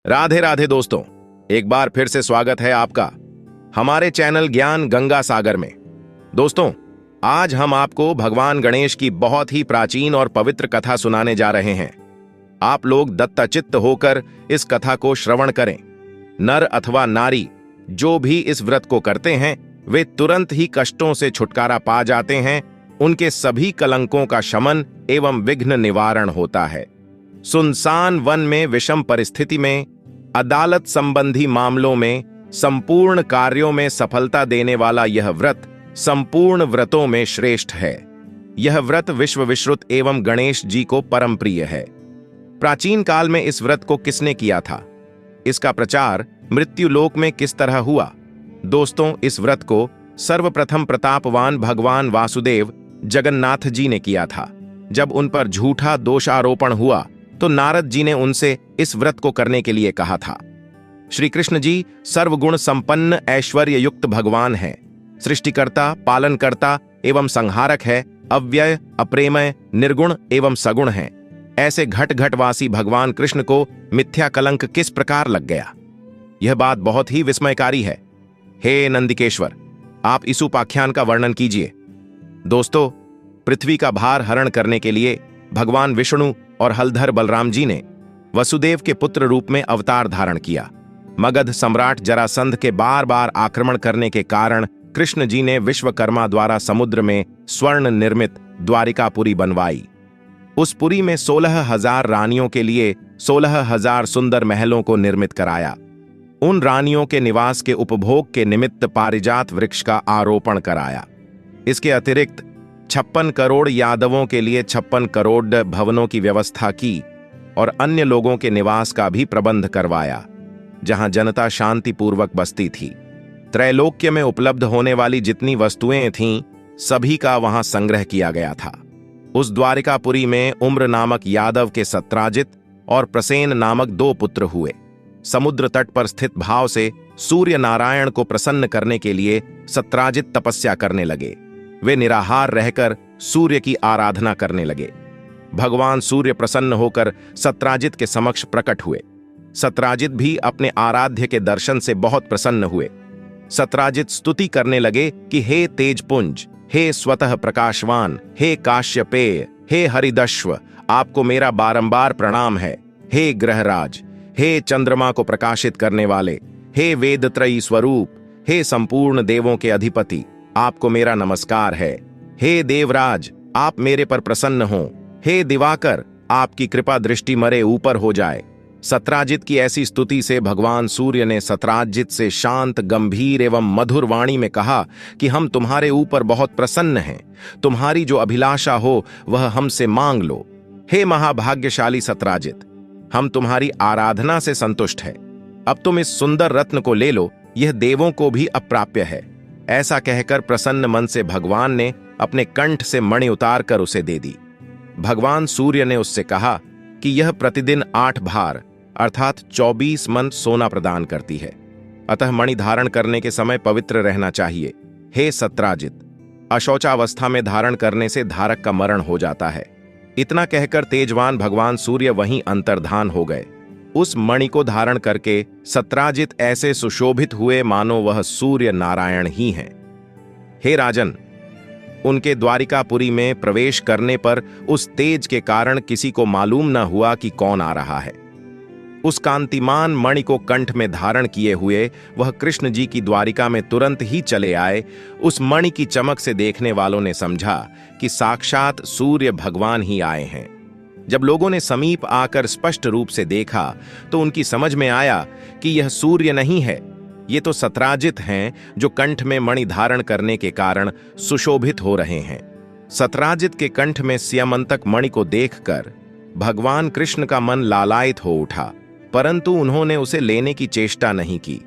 राधे राधे दोस्तों, एक बार फिर से स्वागत है आपका हमारे चैनल ज्ञान गंगा सागर में। दोस्तों, आज हम आपको भगवान गणेश की बहुत ही प्राचीन और पवित्र कथा सुनाने जा रहे हैं। आप लोग दत्तचित्त होकर इस कथा को श्रवण करें। नर अथवा नारी जो भी इस व्रत को करते हैं वे तुरंत ही कष्टों से छुटकारा पा जाते हैं। उनके सभी कलंकों का शमन एवं विघ्न निवारण होता है। सुनसान वन में विषम परिस्थिति में, अदालत संबंधी मामलों में, संपूर्ण कार्यों में सफलता देने वाला यह व्रत संपूर्ण व्रतों में श्रेष्ठ है। यह व्रत विश्व विश्रुत एवं गणेश जी को परम प्रिय है। प्राचीन काल में इस व्रत को किसने किया था? इसका प्रचार मृत्युलोक में किस तरह हुआ? दोस्तों, इस व्रत को सर्वप्रथम प्रतापवान भगवान वासुदेव जगन्नाथ जी ने किया था। जब उन पर झूठा दोषारोपण हुआ तो नारद जी ने उनसे इस व्रत को करने के लिए कहा था। श्री कृष्ण जी सर्वगुण संपन्न ऐश्वर्य युक्त भगवान हैं। सृष्टिकर्ता, पालनकर्ता एवं संहारक है। अव्यय, अप्रेमय, निर्गुण एवं सगुण हैं। ऐसे घट घटवासी भगवान कृष्ण को मिथ्या कलंक किस प्रकार लग गया? यह बात बहुत ही विस्मयकारी है। हे नंदिकेश्वर, आप इस उपाख्यान का वर्णन कीजिए। दोस्तों, पृथ्वी का भार हरण करने के लिए भगवान विष्णु और हलधर बलराम जी ने वसुदेव के पुत्र रूप में अवतार धारण किया। मगध सम्राट जरासंध के बार बार आक्रमण करने के कारण कृष्ण जी ने विश्वकर्मा द्वारा समुद्र में स्वर्ण निर्मित द्वारिकापुरी बनवाई। उस पुरी में 16,000 रानियों के लिए 16,000 सुंदर महलों को निर्मित कराया। उन रानियों के निवास के उपभोग के निमित्त पारिजात वृक्ष का आरोपण कराया। इसके अतिरिक्त 56 करोड़ यादवों के लिए 56 करोड़ भवनों की व्यवस्था की और अन्य लोगों के निवास का भी प्रबंध करवाया, जहां जनता शांतिपूर्वक बसती थी। त्रैलोक्य में उपलब्ध होने वाली जितनी वस्तुएं थीं, सभी का वहां संग्रह किया गया था। उस द्वारिकापुरी में उम्र नामक यादव के सत्राजित और प्रसेन नामक 2 पुत्र हुए। समुद्र तट पर स्थित भाव से सूर्य नारायण को प्रसन्न करने के लिए सत्राजित तपस्या करने लगे। वे निराहार रहकर सूर्य की आराधना करने लगे। भगवान सूर्य प्रसन्न होकर सत्राजित के समक्ष प्रकट हुए। सत्राजित भी अपने आराध्य के दर्शन से बहुत प्रसन्न हुए। सत्राजित स्तुति करने लगे कि हे तेजपुंज, हे स्वतः प्रकाशवान, हे काश्यपेय, हे हरिदश्व, आपको मेरा बारंबार प्रणाम है। हे ग्रहराज, हे चंद्रमा को प्रकाशित करने वाले, हे वेदत्रयी स्वरूप, हे संपूर्ण देवों के अधिपति, आपको मेरा नमस्कार है। हे देवराज, आप मेरे पर प्रसन्न हो। हे दिवाकर, आपकी कृपा दृष्टि मरे ऊपर हो जाए। सत्राजित की ऐसी स्तुति से भगवान सूर्य ने सत्राजित से शांत, गंभीर एवं मधुर वाणी में कहा कि हम तुम्हारे ऊपर बहुत प्रसन्न हैं। तुम्हारी जो अभिलाषा हो वह हमसे मांग लो। हे महाभाग्यशाली सत्राजित, हम तुम्हारी आराधना से संतुष्ट हैं। अब तुम इस सुंदर रत्न को ले लो, यह देवों को भी अप्राप्य है। ऐसा कहकर प्रसन्न मन से भगवान ने अपने कंठ से मणि उतारकर उसे दे दी। भगवान सूर्य ने उससे कहा कि यह प्रतिदिन 8 भार अर्थात 24 मन सोना प्रदान करती है, अतः मणि धारण करने के समय पवित्र रहना चाहिए। हे सत्राजित, अशौचावस्था में धारण करने से धारक का मरण हो जाता है। इतना कहकर तेजवान भगवान सूर्य वहीं अंतर्धान हो गए। उस मणि को धारण करके सत्राजित ऐसे सुशोभित हुए मानो वह सूर्य नारायण ही हैं। हे राजन, उनके द्वारिकापुरी में प्रवेश करने पर उस तेज के कारण किसी को मालूम न हुआ कि कौन आ रहा है। उस कांतिमान मणि को कंठ में धारण किए हुए वह कृष्ण जी की द्वारिका में तुरंत ही चले आए। उस मणि की चमक से देखने वालों ने समझा कि साक्षात सूर्य भगवान ही आए हैं। जब लोगों ने समीप आकर स्पष्ट रूप से देखा तो उनकी समझ में आया कि यह सूर्य नहीं है, ये तो सत्राजित हैं जो कंठ में मणि धारण करने के कारण सुशोभित हो रहे हैं। सत्राजित के कंठ में स्यमंतक मणि को देखकर भगवान कृष्ण का मन लालायित हो उठा, परंतु उन्होंने उसे लेने की चेष्टा नहीं की।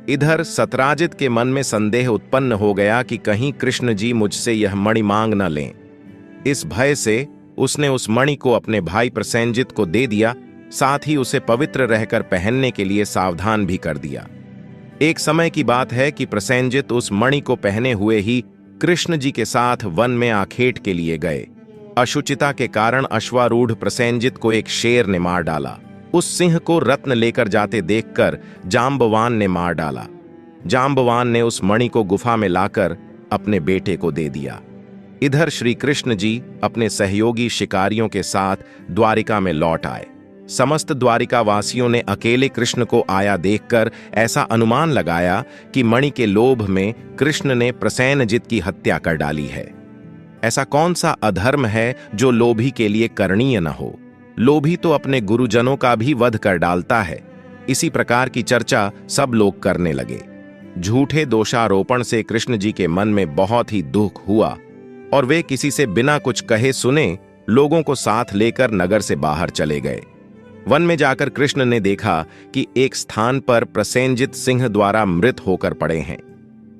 इधर सत्राजित के मन में संदेह उत्पन्न हो गया कि कहीं कृष्ण जी मुझसे यह मणि मांग न लें। इस भय से उसने उस मणि को अपने भाई प्रसेनजित को दे दिया, साथ ही उसे पवित्र रहकर पहनने के लिए सावधान भी कर दिया। एक समय की बात है कि प्रसेनजित उस मणि को पहने हुए ही कृष्ण जी के साथ वन में आखेट के लिए गए। अशुचिता के कारण अश्वारूढ़ प्रसेनजित को एक शेर ने मार डाला। उस सिंह को रत्न लेकर जाते देखकर जाम्बवान ने मार डाला। जाम्बवान ने उस मणि को गुफा में लाकर अपने बेटे को दे दिया। इधर श्री कृष्ण जी अपने सहयोगी शिकारियों के साथ द्वारिका में लौट आए। समस्त द्वारिका वासियों ने अकेले कृष्ण को आया देखकर ऐसा अनुमान लगाया कि मणि के लोभ में कृष्ण ने प्रसेनजित की हत्या कर डाली है। ऐसा कौन सा अधर्म है जो लोभी के लिए करणीय न हो? लोभी तो अपने गुरुजनों का भी वध कर डालता है। इसी प्रकार की चर्चा सब लोग करने लगे। झूठे दोषारोपण से कृष्ण जी के मन में बहुत ही दुख हुआ और वे किसी से बिना कुछ कहे सुने लोगों को साथ लेकर नगर से बाहर चले गए। वन में जाकर कृष्ण ने देखा कि एक स्थान पर प्रसेनजित सिंह द्वारा मृत होकर पड़े हैं।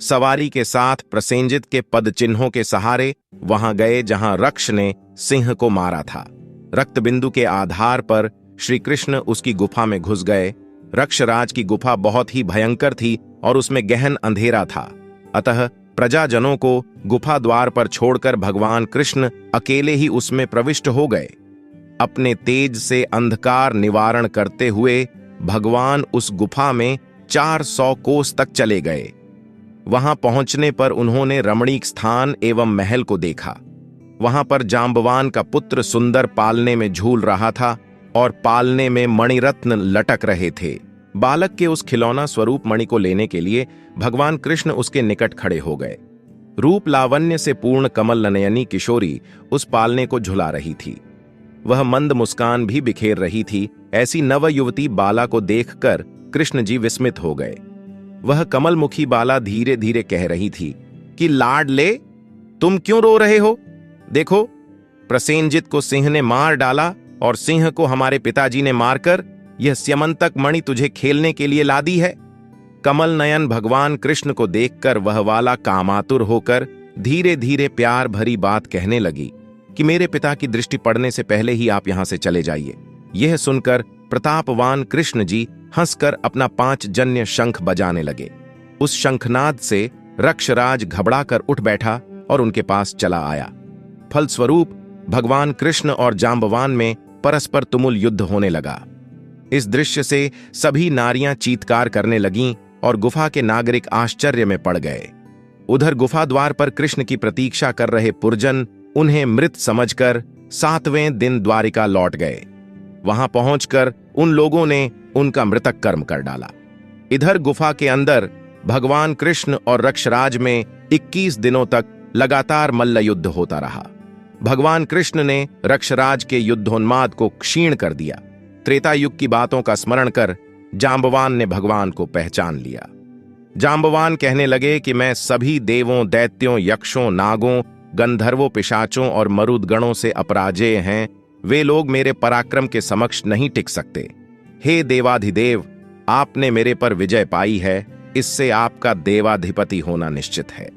सवारी के साथ प्रसेनजित के पद चिन्हों के सहारे वहां गए जहां रक्ष ने सिंह को मारा था। रक्त बिंदु के आधार पर श्री कृष्ण उसकी गुफा में घुस गए। रक्षराज की गुफा बहुत ही भयंकर थी और उसमें गहन अंधेरा था। अतः प्रजाजनों को गुफा द्वार पर छोड़कर भगवान कृष्ण अकेले ही उसमें प्रविष्ट हो गए। अपने तेज से अंधकार निवारण करते हुए भगवान उस गुफा में 400 कोस तक चले गए। वहां पहुंचने पर उन्होंने रमणीक स्थान एवं महल को देखा। वहां पर जाम्बवान का पुत्र सुंदर पालने में झूल रहा था और पालने में मणिरत्न लटक रहे थे। बालक के उस खिलौना स्वरूप मणि को लेने के लिए भगवान कृष्ण उसके निकट खड़े हो गए। रूप लावण्य से पूर्ण कमल नयनी किशोरी उस पालने को झुला रही थी। वह मंद मुस्कान भी बिखेर रही थी। ऐसी नव युवती बाला को देखकर कृष्ण जी विस्मित हो गए। वह कमलमुखी बाला धीरे धीरे कह रही थी कि लाडले, तुम क्यों रो रहे हो? देखो, प्रसेनजित को सिंह ने मार डाला और सिंह को हमारे पिताजी ने मारकर यह स्यमंतक मणि तुझे खेलने के लिए ला दी है। कमल नयन भगवान कृष्ण को देखकर वह वाला कामातुर होकर धीरे धीरे प्यार भरी बात कहने लगी कि मेरे पिता की दृष्टि पड़ने से पहले ही आप यहां से चले जाइए। यह सुनकर प्रतापवान कृष्ण जी हंसकर अपना 5 जन्य शंख बजाने लगे। उस शंखनाद से रक्षराज घबराकर उठ बैठा और उनके पास चला आया। फलस्वरूप भगवान कृष्ण और जाम्बवान में परस्पर तुमुल युद्ध होने लगा। इस दृश्य से सभी नारियां चीत्कार करने लगीं और गुफा के नागरिक आश्चर्य में पड़ गए। उधर गुफा द्वार पर कृष्ण की प्रतीक्षा कर रहे पुरजन उन्हें मृत समझकर 7वें दिन द्वारिका लौट गए। वहां पहुंचकर उन लोगों ने उनका मृतक कर्म कर डाला। इधर गुफा के अंदर भगवान कृष्ण और रक्षराज में 21 दिनों तक लगातार मल्ल युद्ध होता रहा। भगवान कृष्ण ने रक्षराज के युद्धोन्माद को क्षीण कर दिया। त्रेता युग की बातों का स्मरण कर जाम्बवान ने भगवान को पहचान लिया। जाम्बवान कहने लगे कि मैं सभी देवों, दैत्यों, यक्षों, नागों, गंधर्वों, पिशाचों और मरुदगणों से अपराजेय हैं। वे लोग मेरे पराक्रम के समक्ष नहीं टिक सकते। हे देवाधिदेव, आपने मेरे पर विजय पाई है, इससे आपका देवाधिपति होना निश्चित है।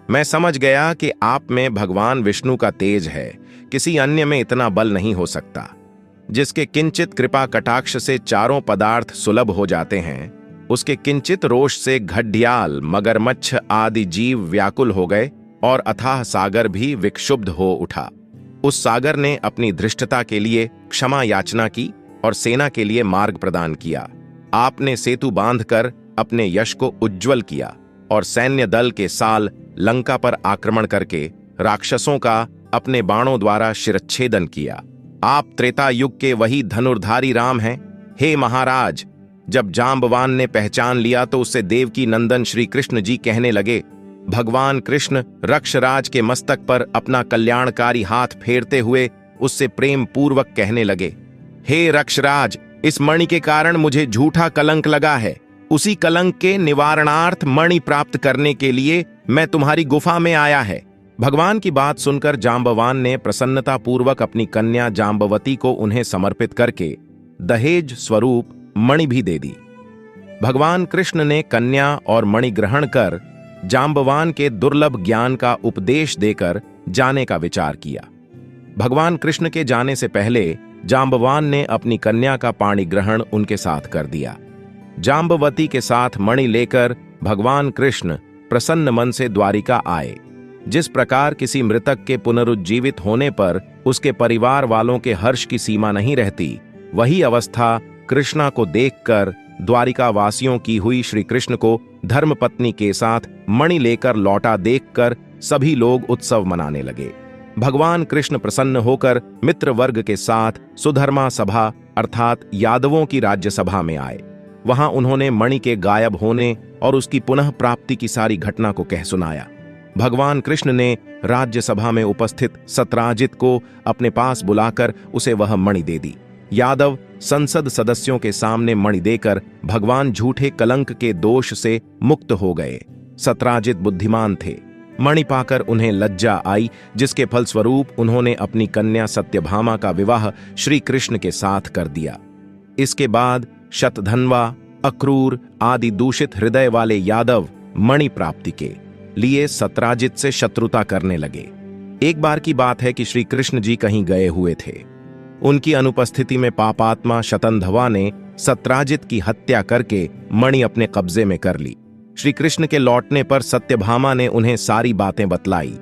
मैं समझ गया कि आप में भगवान विष्णु का तेज है, किसी अन्य में इतना बल नहीं हो सकता। जिसके किंचित कृपा कटाक्ष से चारों पदार्थ सुलभ हो जाते हैं, उसके किंचित रोष से घड़ियाल, मगरमच्छ आदि जीव व्याकुल हो गए और अथाह सागर भी विक्षुब्ध हो उठा। उस सागर ने अपनी धृष्टता के लिए क्षमा याचना की और सेना के लिए मार्ग प्रदान किया। आपने सेतु बांधकर अपने यश को उज्ज्वल किया और सैन्य दल के साल लंका पर आक्रमण करके राक्षसों का अपने बाणों द्वारा शिरच्छेदन किया। आप त्रेता युग के वही धनुर्धारी राम हैं। हे महाराज, जब जाम्बवान ने पहचान लिया तो उससे देवकी नंदन श्री कृष्ण जी कहने लगे। भगवान कृष्ण रक्षराज के मस्तक पर अपना कल्याणकारी हाथ फेरते हुए उससे प्रेम पूर्वक कहने लगे, हे रक्षराज, इस मणि के कारण मुझे झूठा कलंक लगा है। उसी कलंक के निवारणार्थ मणि प्राप्त करने के लिए मैं तुम्हारी गुफा में आया है। भगवान की बात सुनकर जाम्बवान ने प्रसन्नता पूर्वक अपनी कन्या जाम्बवती को उन्हें समर्पित करके दहेज स्वरूप मणि भी दे दी। भगवान कृष्ण ने कन्या और मणि ग्रहण कर जाम्बवान के दुर्लभ ज्ञान का उपदेश देकर जाने का विचार किया। भगवान कृष्ण के जाने से पहले जाम्बवान ने अपनी कन्या का पाणी ग्रहण उनके साथ कर दिया। जाम्बवती के साथ मणि लेकर भगवान कृष्ण प्रसन्न मन से द्वारिका आए। जिस प्रकार किसी मृतक के पुनरुज्जीवित होने पर उसके परिवार वालों के हर्ष की सीमा नहीं रहती, वही अवस्था कृष्णा को देखकर द्वारिका वासियों की हुई श्री कृष्ण को धर्मपत्नी के साथ मणि लेकर लौटा देखकर सभी लोग उत्सव मनाने लगे। भगवान कृष्ण प्रसन्न होकर मित्र वर्ग के साथ सुधर्मा सभा अर्थात यादवों की राज्यसभा में आए। वहां उन्होंने मणि के गायब होने और उसकी पुनः प्राप्ति की सारी घटना को कह सुनाया। भगवान कृष्ण ने राज्यसभा में उपस्थित सत्राजित को अपने पास बुलाकर उसे वह मणि दे दी। यादव संसद सदस्यों के सामने मणि देकर भगवान झूठे कलंक के दोष से मुक्त हो गए। सत्राजित बुद्धिमान थे। मणि पाकर उन्हें लज्जा आई, जिसके फलस्वरूप उन्होंने अपनी कन्या सत्यभामा का विवाह श्री कृष्ण के साथ कर दिया। इसके बाद शतधन्वा, अक्रूर आदि दूषित हृदय वाले यादव मणि प्राप्ति के लिए सत्राजित से शत्रुता करने लगे। एक बार की बात है कि श्री कृष्ण जी कहीं गए हुए थे। उनकी अनुपस्थिति में पापात्मा शतंधवा ने सत्राजित की हत्या करके मणि अपने कब्जे में कर ली। श्री कृष्ण के लौटने पर सत्यभामा ने उन्हें सारी बातें बतलाई।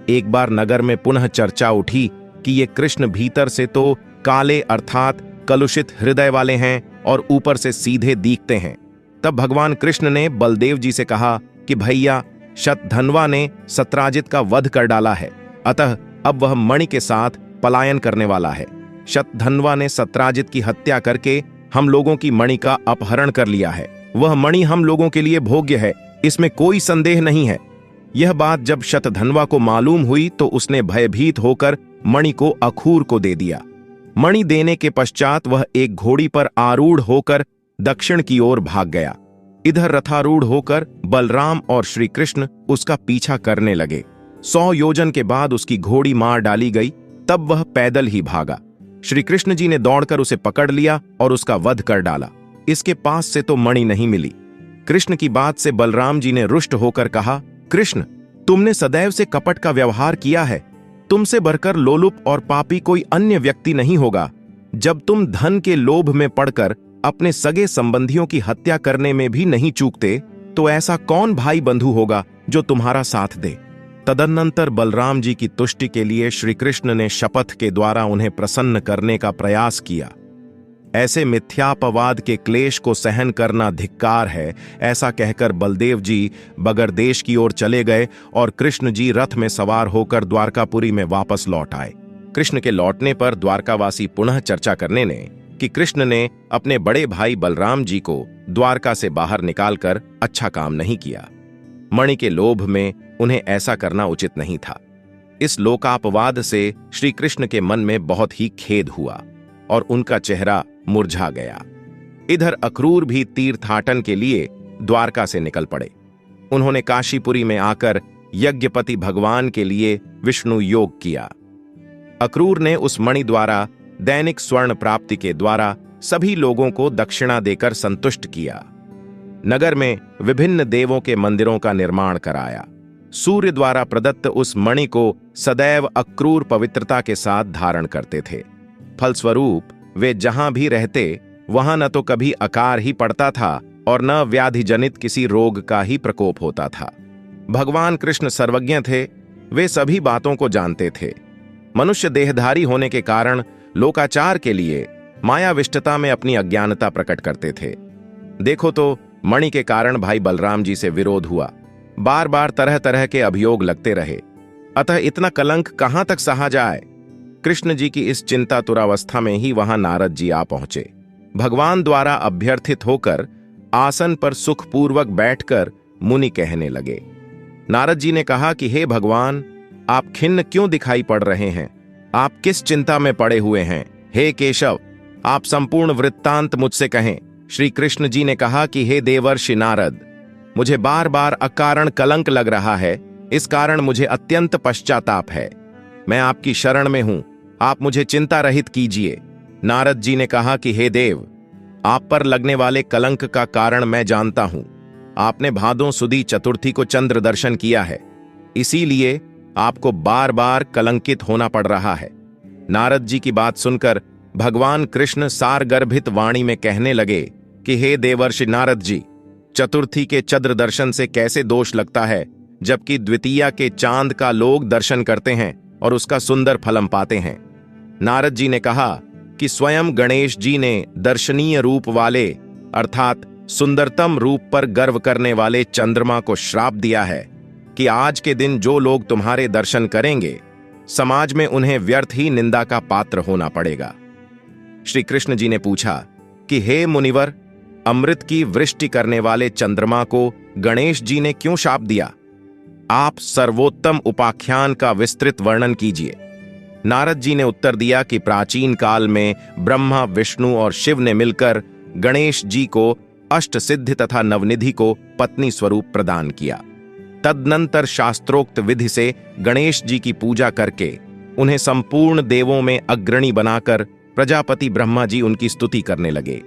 एक बार नगर में पुनः चर्चा उठी कि ये कृष्ण भीतर से तो काले अर्थात कलुषित हृदय वाले हैं और ऊपर से सीधे दिखते हैं। तब भगवान कृष्ण ने बलदेव जी से कहा कि भैया, शतधन्वा ने सत्राजित का वध कर डाला है, अतः अब वह मणि के साथ पलायन करने वाला है। शतधन्वा ने सत्राजित की हत्या करके हम लोगों की मणि का अपहरण कर लिया है। वह मणि हम लोगों के लिए भोग्य है, इसमें कोई संदेह नहीं है। यह बात जब शतधन्वा को मालूम हुई तो उसने भयभीत होकर मणि को अखूर को दे दिया। मणि देने के पश्चात वह एक घोड़ी पर आरूढ़ होकर दक्षिण की ओर भाग गया। इधर रथारूढ़ होकर बलराम और श्री कृष्ण उसका पीछा करने लगे। 100 योजन के बाद उसकी घोड़ी मार डाली गई, तब वह पैदल ही भागा। श्री कृष्ण जी ने दौड़कर उसे पकड़ लिया और उसका वध कर डाला। इसके पास से तो मणि नहीं मिली। कृष्ण की बात से बलराम जी ने रुष्ट होकर कहा, कृष्ण, तुमने सदैव से कपट का व्यवहार किया है। तुमसे बढ़कर लोलुप और पापी कोई अन्य व्यक्ति नहीं होगा। जब तुम धन के लोभ में पड़कर अपने सगे संबंधियों की हत्या करने में भी नहीं चूकते, तो ऐसा कौन भाई बंधु होगा जो तुम्हारा साथ दे। तदनंतर बलराम जी की तुष्टि के लिए श्री कृष्ण ने शपथ के द्वारा उन्हें प्रसन्न करने का प्रयास किया। ऐसे मिथ्यापवाद के क्लेश को सहन करना धिक्कार है, ऐसा कहकर बलदेव जी बगर देश की ओर चले गए और कृष्ण जी रथ में सवार होकर द्वारकापुरी में वापस लौट आए। कृष्ण के लौटने पर द्वारकावासी पुनः चर्चा करने ने कि कृष्ण ने अपने बड़े भाई बलराम जी को द्वारका से बाहर निकालकर अच्छा काम नहीं किया। मणि के लोभ में उन्हें ऐसा करना उचित नहीं था। इस लोकापवाद से श्री कृष्ण के मन में बहुत ही खेद हुआ और उनका चेहरा मुरझा गया। इधर अक्रूर भी तीर्थाटन के लिए द्वारका से निकल पड़े। उन्होंने काशीपुरी में आकर यज्ञपति भगवान के लिए विष्णु योग किया। अक्रूर ने उस मणि द्वारा दैनिक स्वर्ण प्राप्ति के द्वारा सभी लोगों को दक्षिणा देकर संतुष्ट किया। नगर में विभिन्न देवों के मंदिरों का निर्माण कराया। सूर्य द्वारा प्रदत्त उस मणि को सदैव अक्रूर पवित्रता के साथ धारण करते थे। फलस्वरूप वे जहां भी रहते वहां न तो कभी अकार ही पड़ता था और न व्याधि जनित किसी रोग का ही प्रकोप होता था। भगवान कृष्ण सर्वज्ञ थे, वे सभी बातों को जानते थे। मनुष्य देहधारी होने के कारण लोकाचार के लिए मायाविष्टता में अपनी अज्ञानता प्रकट करते थे। देखो तो मणि के कारण भाई बलराम जी से विरोध हुआ। बार बार तरह तरह के अभियोग लगते रहे, अतः इतना कलंक कहां तक सहा जाए। कृष्ण जी की इस चिंतातुरावस्था में ही वहां नारद जी आ पहुंचे। भगवान द्वारा अभ्यर्थित होकर आसन पर सुखपूर्वक बैठकर मुनि कहने लगे। नारद जी ने कहा कि हे भगवान, आप खिन्न क्यों दिखाई पड़ रहे हैं? आप किस चिंता में पड़े हुए हैं? हे केशव, आप संपूर्ण वृत्तांत मुझसे कहें। श्री कृष्ण जी ने कहा कि हे देवर्षि नारद, मुझे बार बार अकारण कलंक लग रहा है, इस कारण मुझे अत्यंत पश्चाताप है। मैं आपकी शरण में हूं, आप मुझे चिंता रहित कीजिए। नारद जी ने कहा कि हे देव, आप पर लगने वाले कलंक का कारण मैं जानता हूं। आपने भादों सुदी चतुर्थी को चंद्र दर्शन किया है, इसीलिए आपको बार बार कलंकित होना पड़ रहा है। नारद जी की बात सुनकर भगवान कृष्ण सारगर्भित वाणी में कहने लगे कि हे देवर्षि नारद जी, चतुर्थी के चंद्र दर्शन से कैसे दोष लगता है, जबकि द्वितीया के चांद का लोग दर्शन करते हैं और उसका सुंदर फलम पाते हैं। नारद जी ने कहा कि स्वयं गणेश जी ने दर्शनीय रूप वाले अर्थात सुंदरतम रूप पर गर्व करने वाले चंद्रमा को श्राप दिया है कि आज के दिन जो लोग तुम्हारे दर्शन करेंगे, समाज में उन्हें व्यर्थ ही निंदा का पात्र होना पड़ेगा। श्री कृष्ण जी ने पूछा कि हे मुनिवर, अमृत की वृष्टि करने वाले चंद्रमा को गणेश जी ने क्यों शाप दिया? आप सर्वोत्तम उपाख्यान का विस्तृत वर्णन कीजिए। नारद जी ने उत्तर दिया कि प्राचीन काल में ब्रह्मा, विष्णु और शिव ने मिलकर गणेश जी को अष्ट सिद्धि तथा नवनिधि को पत्नी स्वरूप प्रदान किया। तदनंतर शास्त्रोक्त विधि से गणेश जी की पूजा करके उन्हें संपूर्ण देवों में अग्रणी बनाकर प्रजापति ब्रह्मा जी उनकी स्तुति करने लगे।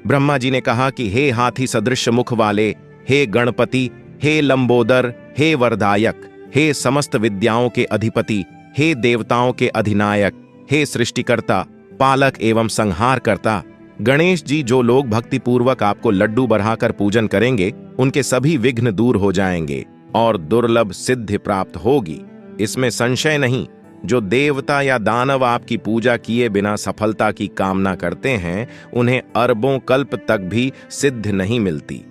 ब्रह्मा जी ने कहा कि हे हाथी सदृश मुख वाले, हे गणपति, हे लंबोदर, हे वरदायक, हे समस्त विद्याओं के अधिपति, हे देवताओं के अधिनायक, हे सृष्टिकर्ता, पालक एवं संहार करता, गणेश जी, जो लोग भक्तिपूर्वक आपको लड्डू बढ़ाकर पूजन करेंगे उनके सभी विघ्न दूर हो जाएंगे और दुर्लभ सिद्धि प्राप्त होगी, इसमें संशय नहीं। जो देवता या दानव आपकी पूजा किए बिना सफलता की कामना करते हैं, उन्हें अरबों कल्प तक भी सिद्ध नहीं मिलती।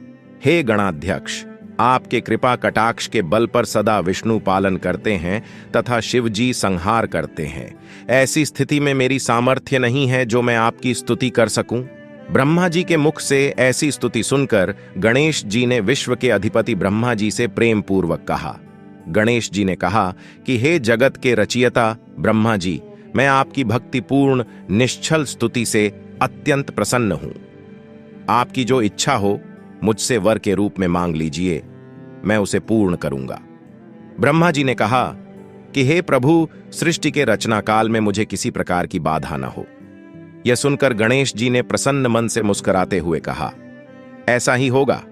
हे गणाध्यक्ष, आपके कृपा कटाक्ष के बल पर सदा विष्णु पालन करते हैं तथा शिव जी संहार करते हैं। ऐसी स्थिति में मेरी सामर्थ्य नहीं है जो मैं आपकी स्तुति कर सकूं। ब्रह्मा जी के मुख से ऐसी स्तुति सुनकर गणेश जी ने विश्व के अधिपति ब्रह्मा जी से प्रेम पूर्वक कहा। गणेश जी ने कहा कि हे जगत के रचयिता ब्रह्मा जी, मैं आपकी भक्तिपूर्ण निश्चल स्तुति से अत्यंत प्रसन्न हूं। आपकी जो इच्छा हो मुझसे वर के रूप में मांग लीजिए, मैं उसे पूर्ण करूंगा। ब्रह्मा जी ने कहा कि हे प्रभु, सृष्टि के रचना काल में मुझे किसी प्रकार की बाधा न हो। यह सुनकर गणेश जी ने प्रसन्न मन से मुस्कुराते हुए कहा, ऐसा ही होगा,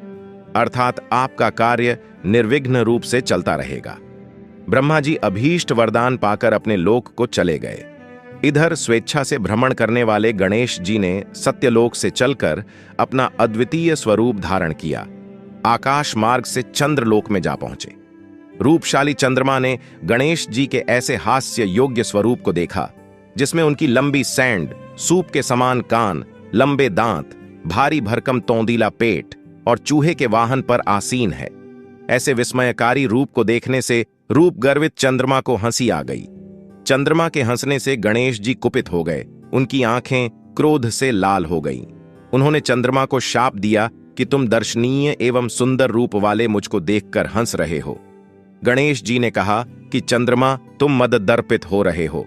अर्थात आपका कार्य निर्विघ्न रूप से चलता रहेगा। ब्रह्मा जी अभीष्ट वरदान पाकर अपने लोक को चले गए। इधर स्वेच्छा से भ्रमण करने वाले गणेश जी ने सत्यलोक से चलकर अपना अद्वितीय स्वरूप धारण किया। आकाश मार्ग से चंद्रलोक में जा पहुंचे। रूपशाली चंद्रमा ने गणेश जी के ऐसे हास्य योग्य स्वरूप को देखा जिसमें उनकी लंबी सैंड, सूप के समान कान, लंबे दांत, भारी भरकम तोंदीला पेट और चूहे के वाहन पर आसीन है। ऐसे विस्मयकारी रूप को देखने से रूप गर्वित चंद्रमा को हंसी आ गई। चंद्रमा के हंसने से गणेश जी कुपित हो गए। उनकी आंखें क्रोध से लाल हो गईं। उन्होंने चंद्रमा को शाप दिया कि तुम दर्शनीय एवं सुंदर रूप वाले मुझको देखकर हंस रहे हो। गणेश जी ने कहा कि चंद्रमा, तुम मददर्पित हो रहे हो।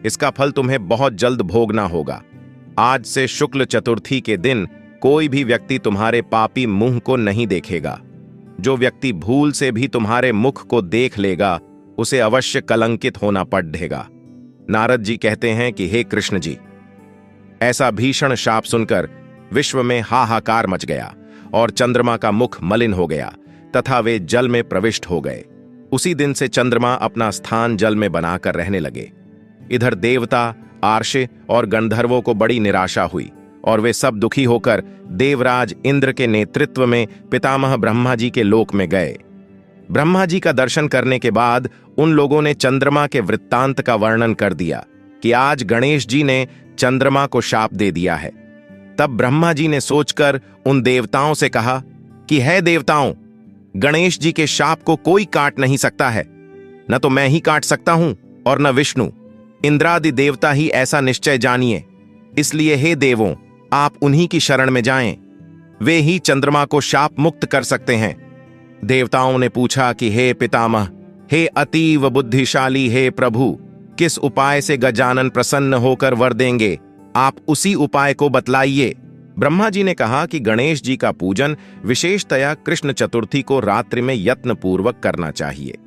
इसका फल तुम्हें बहुत जल्द भोगना होगा। आज से शुक्ल चतुर्थी के दिन कोई भी व्यक्ति तुम्हारे पापी मुंह को नहीं देखेगा। जो व्यक्ति भूल से भी तुम्हारे मुख को देख लेगा उसे अवश्य कलंकित होना पड़ेगा। नारद जी कहते हैं कि हे कृष्ण जी, ऐसा भीषण शाप सुनकर विश्व में हाहाकार मच गया और चंद्रमा का मुख मलिन हो गया तथा वे जल में प्रविष्ट हो गए। उसी दिन से चंद्रमा अपना स्थान जल में बनाकर रहने लगे। इधर देवता, आर्षे और गंधर्वों को बड़ी निराशा हुई और वे सब दुखी होकर देवराज इंद्र के नेतृत्व में पितामह ब्रह्मा जी के लोक में गए। ब्रह्मा जी का दर्शन करने के बाद उन लोगों ने चंद्रमा के वृत्तांत का वर्णन कर दिया कि आज गणेश जी ने चंद्रमा को शाप दे दिया है। तब ब्रह्मा जी ने सोचकर उन देवताओं से कहा कि हे देवताओं, गणेश जी के शाप को कोई काट नहीं सकता है। न तो मैं ही काट सकता हूं और न विष्णु। इंद्रादि देवता ही ऐसा निश्चय जानिए। इसलिए हे देवों, आप उन्हीं की शरण में जाएं। वे ही चंद्रमा को शाप मुक्त कर सकते हैं। देवताओं ने पूछा कि हे पितामह, हे अतीव बुद्धिशाली हे प्रभु, किस उपाय से गजानन प्रसन्न होकर वर देंगे? आप उसी उपाय को बतलाइए। ब्रह्मा जी ने कहा कि गणेश जी का पूजन विशेषतया कृष्ण चतुर्थी को रात्रि में यत्न पूर्वक करना चाहिए।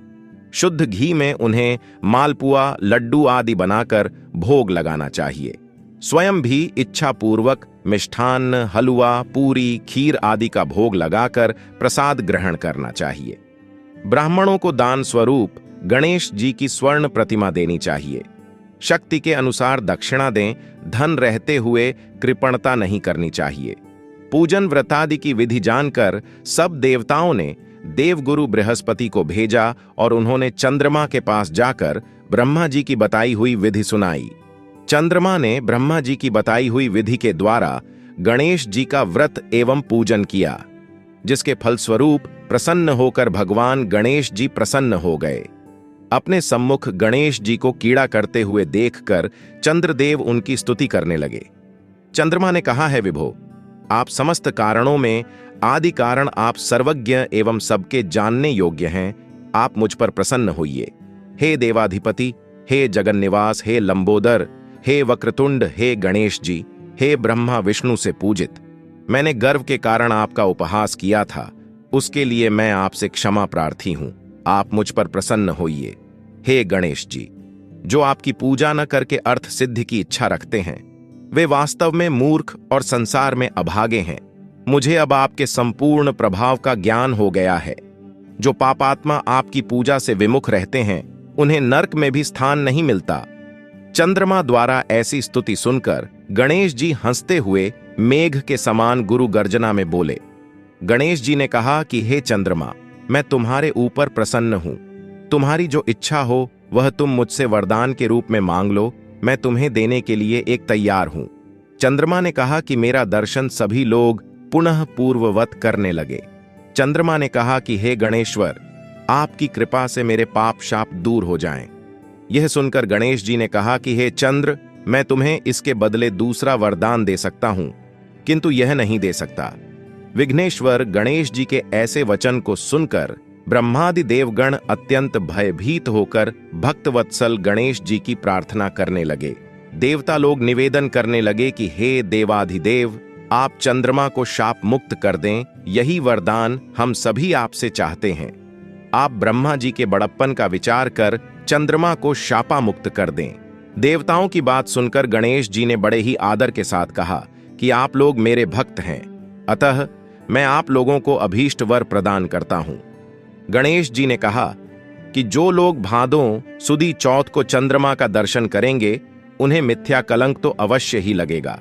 शुद्ध घी में उन्हें मालपुआ, लड्डू आदि बनाकर भोग लगाना चाहिए। स्वयं भी इच्छा पूर्वक मिष्ठान्न, हलवा, पूरी, खीर आदि का भोग लगाकर प्रसाद ग्रहण करना चाहिए। ब्राह्मणों को दान स्वरूप गणेश जी की स्वर्ण प्रतिमा देनी चाहिए। शक्ति के अनुसार दक्षिणा दें। धन रहते हुए कृपणता नहीं करनी चाहिए। पूजन व्रतादि की विधि जानकर सब देवताओं ने देवगुरु बृहस्पति को भेजा और उन्होंने चंद्रमा के पास जाकर ब्रह्मा जी की बताई हुई विधि सुनाई। चंद्रमा ने ब्रह्मा जी की बताई हुई विधि के द्वारा गणेश जी का व्रत एवं पूजन किया, जिसके फलस्वरूप प्रसन्न होकर भगवान गणेश जी प्रसन्न हो गए। अपने सम्मुख गणेश जी को कीड़ा करते हुए देखकर चंद्रदेव उनकी स्तुति करने लगे। चंद्रमा ने कहा है, विभो, आप समस्त कारणों में आदि कारण, आप सर्वज्ञ एवं सबके जानने योग्य हैं। आप मुझ पर प्रसन्न होइए। हे देवाधिपति, हे जगन्निवास, हे लंबोदर, हे वक्रतुंड, हे गणेश जी, हे ब्रह्मा विष्णु से पूजित, मैंने गर्व के कारण आपका उपहास किया था, उसके लिए मैं आपसे क्षमा प्रार्थी हूं। आप मुझ पर प्रसन्न होइए। हे गणेश जी, जो आपकी पूजा न करके अर्थ सिद्धि की इच्छा रखते हैं, वे वास्तव में मूर्ख और संसार में अभागे हैं। मुझे अब आपके संपूर्ण प्रभाव का ज्ञान हो गया है। जो पापात्मा आपकी पूजा से विमुख रहते हैं, उन्हें नरक में भी स्थान नहीं मिलता। चंद्रमा द्वारा ऐसी स्तुति सुनकर गणेश जी हंसते हुए मेघ के समान गुरु गर्जना में बोले। गणेश जी ने कहा कि हे चंद्रमा, मैं तुम्हारे ऊपर प्रसन्न हूं। तुम्हारी जो इच्छा हो वह तुम मुझसे वरदान के रूप में मांग लो, मैं तुम्हें देने के लिए एक तैयार हूं। चंद्रमा ने कहा कि मेरा दर्शन सभी लोग पुनः पूर्ववत करने लगे। चंद्रमा ने कहा कि हे गणेश्वर, आपकी कृपा से मेरे पाप शाप दूर हो जाएं। यह सुनकर गणेश जी ने कहा कि हे चंद्र, मैं तुम्हें इसके बदले दूसरा वरदान दे सकता हूं, किंतु यह नहीं दे सकता। विघ्नेश्वर गणेश जी के ऐसे वचन को सुनकर ब्रह्मादि देवगण अत्यंत भयभीत होकर भक्तवत्सल गणेश जी की प्रार्थना करने लगे। देवता लोग निवेदन करने लगे कि हे देवाधिदेव, आप चंद्रमा को शाप मुक्त कर दें, यही वरदान हम सभी आपसे चाहते हैं। आप ब्रह्मा जी के बड़प्पन का विचार कर चंद्रमा को शापा मुक्त कर दें। देवताओं की बात सुनकर गणेश जी ने बड़े ही आदर के साथ कहा कि आप लोग मेरे भक्त हैं, अतः मैं आप लोगों को अभीष्ट वर प्रदान करता हूं। गणेश जी ने कहा कि जो लोग भादों सुदी चौथ को चंद्रमा का दर्शन करेंगे, उन्हें मिथ्या कलंक तो अवश्य ही लगेगा,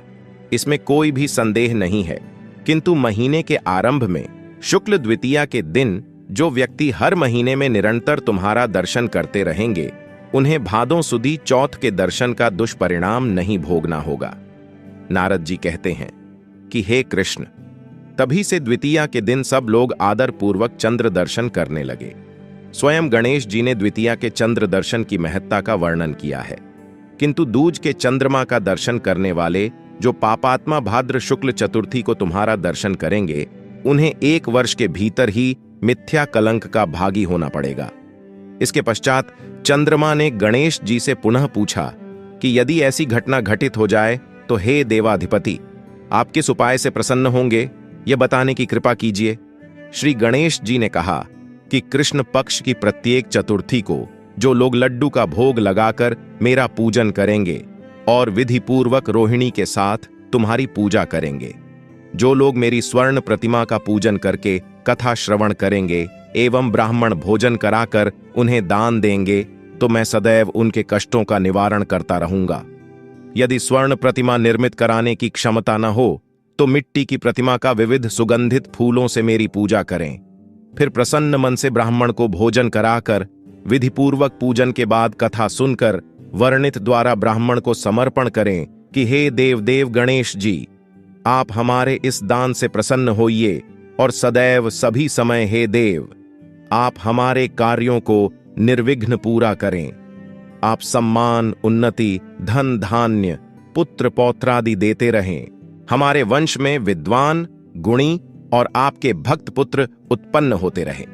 इसमें कोई भी संदेह नहीं है। किंतु महीने के आरंभ में शुक्ल द्वितीया के दिन जो व्यक्ति हर महीने में निरंतर तुम्हारा दर्शन करते रहेंगे, उन्हें भादों सुदी चौथ के दर्शन का दुष्परिणाम नहीं भोगना होगा। नारद जी कहते हैं कि हे कृष्ण, तभी से द्वितीया के दिन सब लोग आदर पूर्वक चंद्र दर्शन करने लगे। स्वयं गणेश जी ने द्वितीया के चंद्र दर्शन की महत्ता का वर्णन किया है। किंतु दूज के चंद्रमा का दर्शन करने वाले जो पापात्मा भाद्र शुक्ल चतुर्थी को तुम्हारा दर्शन करेंगे, उन्हें 1 वर्ष के भीतर ही मिथ्या कलंक का भागी होना पड़ेगा। इसके पश्चात चंद्रमा ने गणेश जी से पुनः पूछा कि यदि ऐसी घटना घटित हो जाए तो हे देवाधिपति, आप किस उपाय से प्रसन्न होंगे, यह बताने की कृपा कीजिए। श्री गणेश जी ने कहा कि कृष्ण पक्ष की प्रत्येक चतुर्थी को जो लोग लड्डू का भोग लगाकर मेरा पूजन करेंगे और विधि पूर्वक रोहिणी के साथ तुम्हारी पूजा करेंगे, जो लोग मेरी स्वर्ण प्रतिमा का पूजन करके कथा श्रवण करेंगे एवं ब्राह्मण भोजन कराकर उन्हें दान देंगे, तो मैं सदैव उनके कष्टों का निवारण करता रहूंगा। यदि स्वर्ण प्रतिमा निर्मित कराने की क्षमता न हो, तो मिट्टी की प्रतिमा का विविध सुगंधित फूलों से मेरी पूजा करें। फिर प्रसन्न मन से ब्राह्मण को भोजन कराकर विधिपूर्वक पूजन के बाद कथा सुनकर वर्णित द्वारा ब्राह्मण को समर्पण करें कि हे देवदेव गणेश जी, आप हमारे इस दान से प्रसन्न होइए और सदैव सभी समय हे देव, आप हमारे कार्यों को निर्विघ्न पूरा करें। आप सम्मान, उन्नति, धन धान्य, पुत्र पौत्रादि देते रहें। हमारे वंश में विद्वान, गुणी और आपके भक्त पुत्र उत्पन्न होते रहे।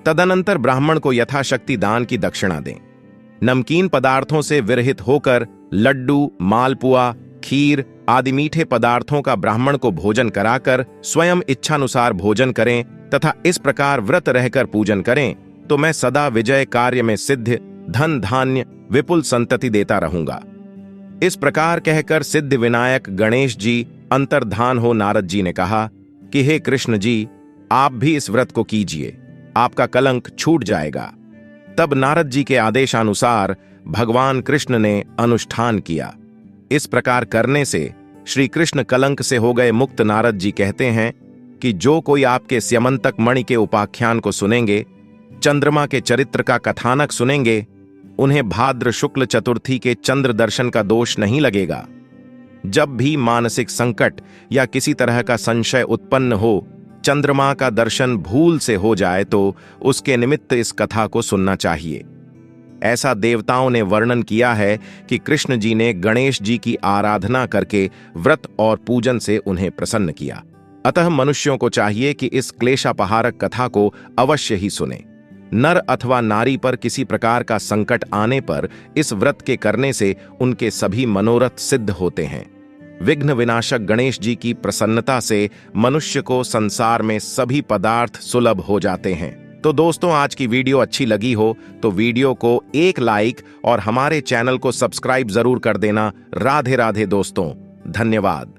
तदनंतर ब्राह्मण को यथाशक्ति दान की दक्षिणा दें। नमकीन पदार्थों से विरहित होकर लड्डू, मालपुआ, खीर आदि मीठे पदार्थों का ब्राह्मण को भोजन कराकर स्वयं इच्छानुसार भोजन करें तथा इस प्रकार व्रत रहकर पूजन करें, तो मैं सदा विजय कार्य में सिद्ध, धन धान्य, विपुल संतति देता रहूंगा। इस प्रकार कहकर सिद्ध विनायक गणेश जी अंतर्धान हो नारद जी ने कहा कि हे कृष्ण जी, आप भी इस व्रत को कीजिए, आपका कलंक छूट जाएगा। तब नारद जी के आदेशानुसार भगवान कृष्ण ने अनुष्ठान किया। इस प्रकार करने से श्री कृष्ण कलंक से हो गए मुक्त। नारद जी कहते हैं कि जो कोई आपके स्यमंतक मणि के उपाख्यान को सुनेंगे, चंद्रमा के चरित्र का कथानक सुनेंगे, उन्हें भाद्र शुक्ल चतुर्थी के चंद्र दर्शन का दोष नहीं लगेगा। जब भी मानसिक संकट या किसी तरह का संशय उत्पन्न हो, चंद्रमा का दर्शन भूल से हो जाए तो उसके निमित्त इस कथा को सुनना चाहिए। ऐसा देवताओं ने वर्णन किया है कि कृष्ण जी ने गणेश जी की आराधना करके व्रत और पूजन से उन्हें प्रसन्न किया। अतः मनुष्यों को चाहिए कि इस क्लेशापहारक कथा को अवश्य ही सुने। नर अथवा नारी पर किसी प्रकार का संकट आने पर इस व्रत के करने से उनके सभी मनोरथ सिद्ध होते हैं। विघ्न विनाशक गणेश जी की प्रसन्नता से मनुष्य को संसार में सभी पदार्थ सुलभ हो जाते हैं। तो दोस्तों, आज की वीडियो अच्छी लगी हो तो वीडियो को एक लाइक और हमारे चैनल को सब्सक्राइब जरूर कर देना। राधे राधे दोस्तों, धन्यवाद।